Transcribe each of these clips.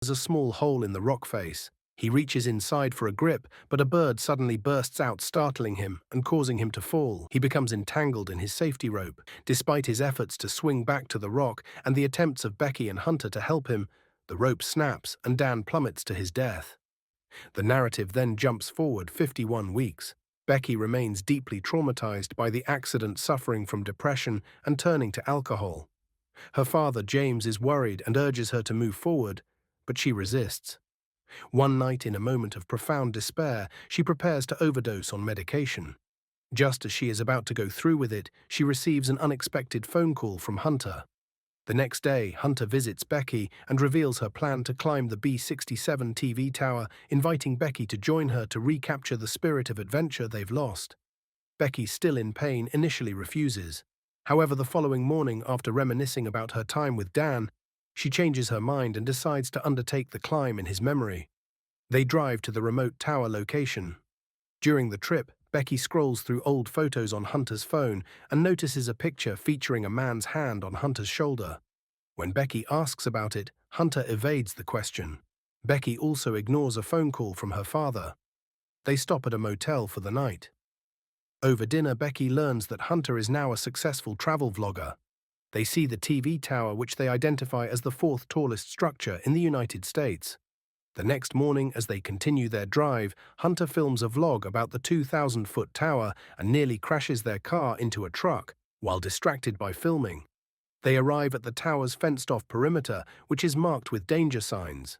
There's a small hole in the rock face. He reaches inside for a grip, but a bird suddenly bursts out, startling him and causing him to fall. He becomes entangled in his safety rope. Despite his efforts to swing back to the rock and the attempts of Becky and Hunter to help him, the rope snaps and Dan plummets to his death. The narrative then jumps forward 51 weeks. Becky remains deeply traumatized by the accident, suffering from depression and turning to alcohol. Her father, James, is worried and urges her to move forward, but she resists. One night, in a moment of profound despair, she prepares to overdose on medication. Just as she is about to go through with it, she receives an unexpected phone call from Hunter. The next day, Hunter visits Becky and reveals her plan to climb the B-67 TV tower, inviting Becky to join her to recapture the spirit of adventure they've lost. Becky, still in pain, initially refuses. However, the following morning, after reminiscing about her time with Dan, she changes her mind and decides to undertake the climb in his memory. They drive to the remote tower location. During the trip, Becky scrolls through old photos on Hunter's phone and notices a picture featuring a man's hand on Hunter's shoulder. When Becky asks about it, Hunter evades the question. Becky also ignores a phone call from her father. They stop at a motel for the night. Over dinner, Becky learns that Hunter is now a successful travel vlogger. They see the TV tower, which they identify as the fourth tallest structure in the United States. The next morning, as they continue their drive, Hunter films a vlog about the 2,000-foot tower and nearly crashes their car into a truck while distracted by filming. They arrive at the tower's fenced-off perimeter, which is marked with danger signs.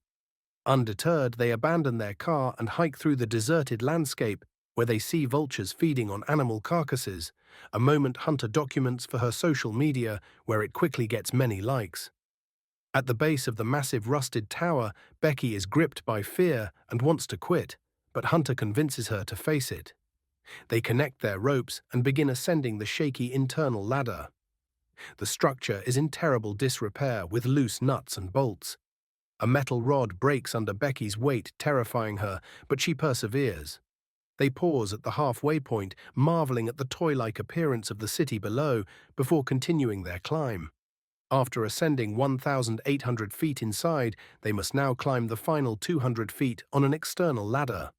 Undeterred, they abandon their car and hike through the deserted landscape, where they see vultures feeding on animal carcasses, a moment Hunter documents for her social media, where it quickly gets many likes. At the base of the massive rusted tower, Becky is gripped by fear and wants to quit, but Hunter convinces her to face it. They connect their ropes and begin ascending the shaky internal ladder. The structure is in terrible disrepair, with loose nuts and bolts. A metal rod breaks under Becky's weight, terrifying her, but she perseveres. They pause at the halfway point, marveling at the toy-like appearance of the city below, before continuing their climb. After ascending 1,800 feet inside, they must now climb the final 200 feet on an external ladder.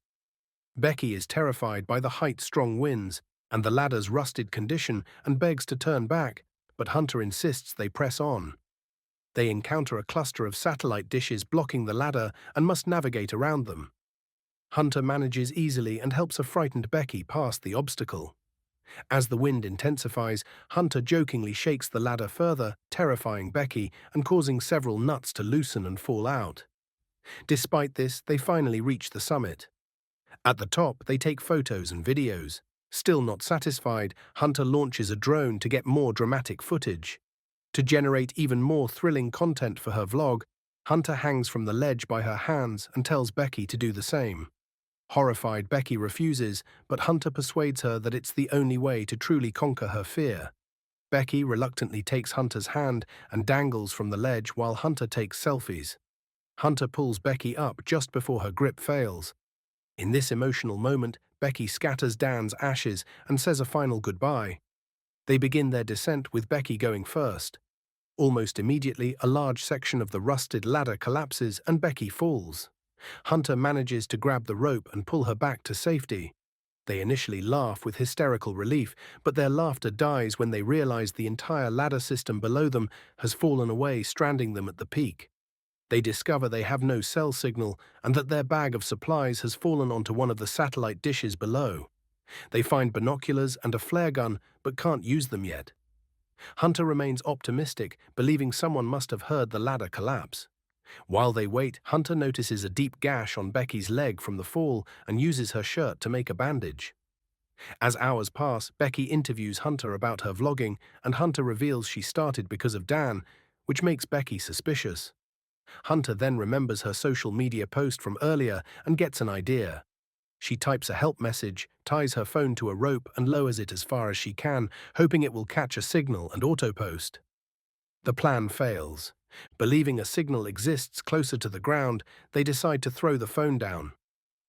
Becky is terrified by the height's strong winds and the ladder's rusted condition and begs to turn back, but Hunter insists they press on. They encounter a cluster of satellite dishes blocking the ladder and must navigate around them. Hunter manages easily and helps a frightened Becky past the obstacle. As the wind intensifies, Hunter jokingly shakes the ladder further, terrifying Becky and causing several nuts to loosen and fall out. Despite this, they finally reach the summit. At the top, they take photos and videos. Still not satisfied, Hunter launches a drone to get more dramatic footage. To generate even more thrilling content for her vlog, Hunter hangs from the ledge by her hands and tells Becky to do the same. Horrified, Becky refuses, but Hunter persuades her that it's the only way to truly conquer her fear. Becky reluctantly takes Hunter's hand and dangles from the ledge while Hunter takes selfies. Hunter pulls Becky up just before her grip fails. In this emotional moment, Becky scatters Dan's ashes and says a final goodbye. They begin their descent, with Becky going first. Almost immediately, a large section of the rusted ladder collapses and Becky falls. Hunter manages to grab the rope and pull her back to safety. They initially laugh with hysterical relief, but their laughter dies when they realize the entire ladder system below them has fallen away, stranding them at the peak. They discover they have no cell signal and that their bag of supplies has fallen onto one of the satellite dishes below. They find binoculars and a flare gun, but can't use them yet. Hunter remains optimistic, believing someone must have heard the ladder collapse. While they wait, Hunter notices a deep gash on Becky's leg from the fall and uses her shirt to make a bandage. As hours pass, Becky interviews Hunter about her vlogging, and Hunter reveals she started because of Dan, which makes Becky suspicious. Hunter then remembers her social media post from earlier and gets an idea. She types a help message, ties her phone to a rope and lowers it as far as she can, hoping it will catch a signal and auto-post. The plan fails. Believing a signal exists closer to the ground, they decide to throw the phone down.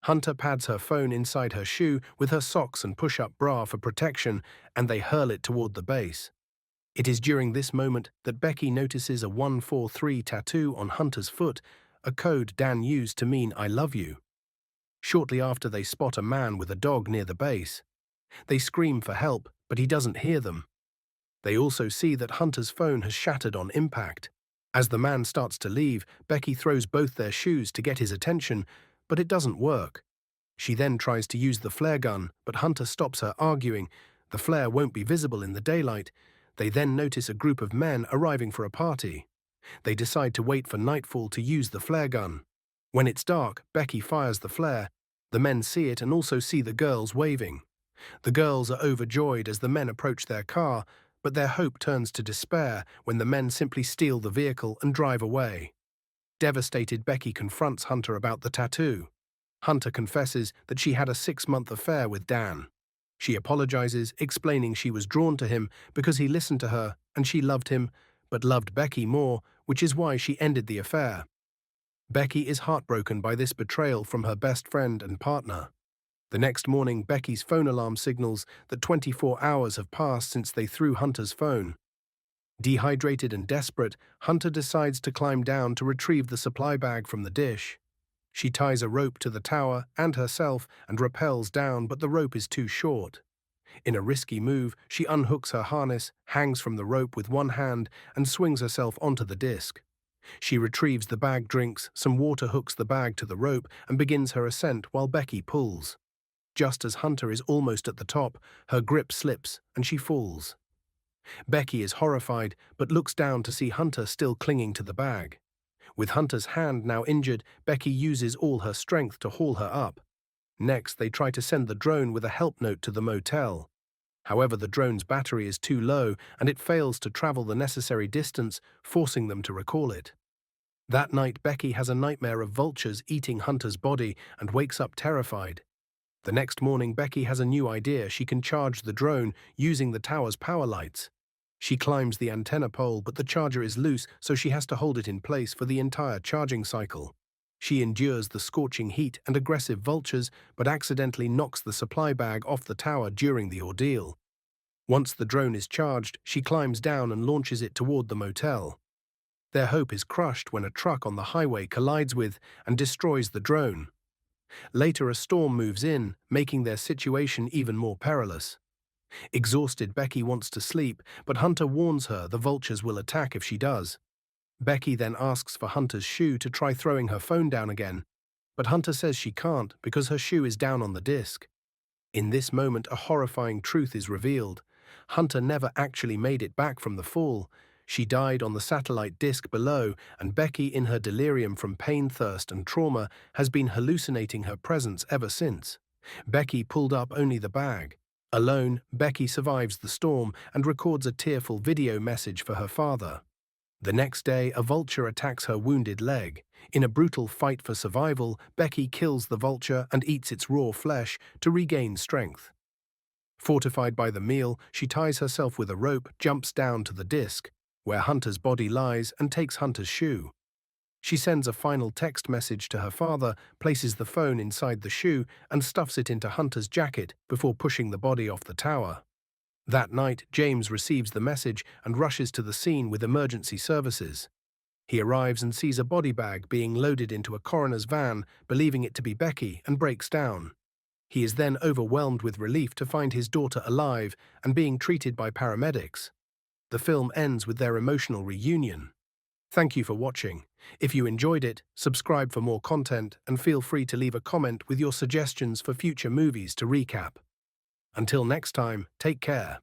Hunter pads her phone inside her shoe with her socks and push-up bra for protection, and they hurl it toward the base. It is during this moment that Becky notices a 143 tattoo on Hunter's foot, a code Dan used to mean "I love you." Shortly after, they spot a man with a dog near the base. They scream for help, but he doesn't hear them. They also see that Hunter's phone has shattered on impact. As the man starts to leave, Becky throws both their shoes to get his attention, but it doesn't work. She then tries to use the flare gun, but Hunter stops her, arguing the flare won't be visible in the daylight. They then notice a group of men arriving for a party. They decide to wait for nightfall to use the flare gun. When it's dark, Becky fires the flare. The men see it and also see the girls waving. The girls are overjoyed as the men approach their car, but their hope turns to despair when the men simply steal the vehicle and drive away. Devastated, Becky confronts Hunter about the tattoo. Hunter confesses that she had a 6-month affair with Dan. She apologizes, explaining she was drawn to him because he listened to her and she loved him, but loved Becky more, which is why she ended the affair. Becky is heartbroken by this betrayal from her best friend and partner. The next morning, Becky's phone alarm signals that 24 hours have passed since they threw Hunter's phone. Dehydrated and desperate, Hunter decides to climb down to retrieve the supply bag from the dish. She ties a rope to the tower and herself and rappels down, but the rope is too short. In a risky move, she unhooks her harness, hangs from the rope with one hand, and swings herself onto the disc. She retrieves the bag, drinks, some water, hooks the bag to the rope, and begins her ascent while Becky pulls. Just as Hunter is almost at the top, her grip slips and she falls. Becky is horrified, but looks down to see Hunter still clinging to the bag. With Hunter's hand now injured, Becky uses all her strength to haul her up. Next, they try to send the drone with a help note to the motel. However, the drone's battery is too low and it fails to travel the necessary distance, forcing them to recall it. That night, Becky has a nightmare of vultures eating Hunter's body and wakes up terrified. The next morning, Becky has a new idea. She can charge the drone using the tower's power lights. She climbs the antenna pole, but the charger is loose, so she has to hold it in place for the entire charging cycle. She endures the scorching heat and aggressive vultures, but accidentally knocks the supply bag off the tower during the ordeal. Once the drone is charged, she climbs down and launches it toward the motel. Their hope is crushed when a truck on the highway collides with and destroys the drone. Later, a storm moves in, making their situation even more perilous. Exhausted, Becky wants to sleep, but Hunter warns her the vultures will attack if she does. Becky then asks for Hunter's shoe to try throwing her phone down again, but Hunter says she can't because her shoe is down on the disc. In this moment, a horrifying truth is revealed. Hunter never actually made it back from the fall. She died on the satellite disk below, and Becky, in her delirium from pain, thirst, and trauma, has been hallucinating her presence ever since. Becky pulled up only the bag. Alone, Becky survives the storm and records a tearful video message for her father. The next day, a vulture attacks her wounded leg. In a brutal fight for survival, Becky kills the vulture and eats its raw flesh to regain strength. Fortified by the meal, she ties herself with a rope, jumps down to the disc, where Hunter's body lies, and takes Hunter's shoe. She sends a final text message to her father, places the phone inside the shoe, and stuffs it into Hunter's jacket before pushing the body off the tower. That night, James receives the message and rushes to the scene with emergency services. He arrives and sees a body bag being loaded into a coroner's van, believing it to be Becky, and breaks down. He is then overwhelmed with relief to find his daughter alive and being treated by paramedics. The film ends with their emotional reunion. Thank you for watching. If you enjoyed it, subscribe for more content and feel free to leave a comment with your suggestions for future movies to recap. Until next time, take care.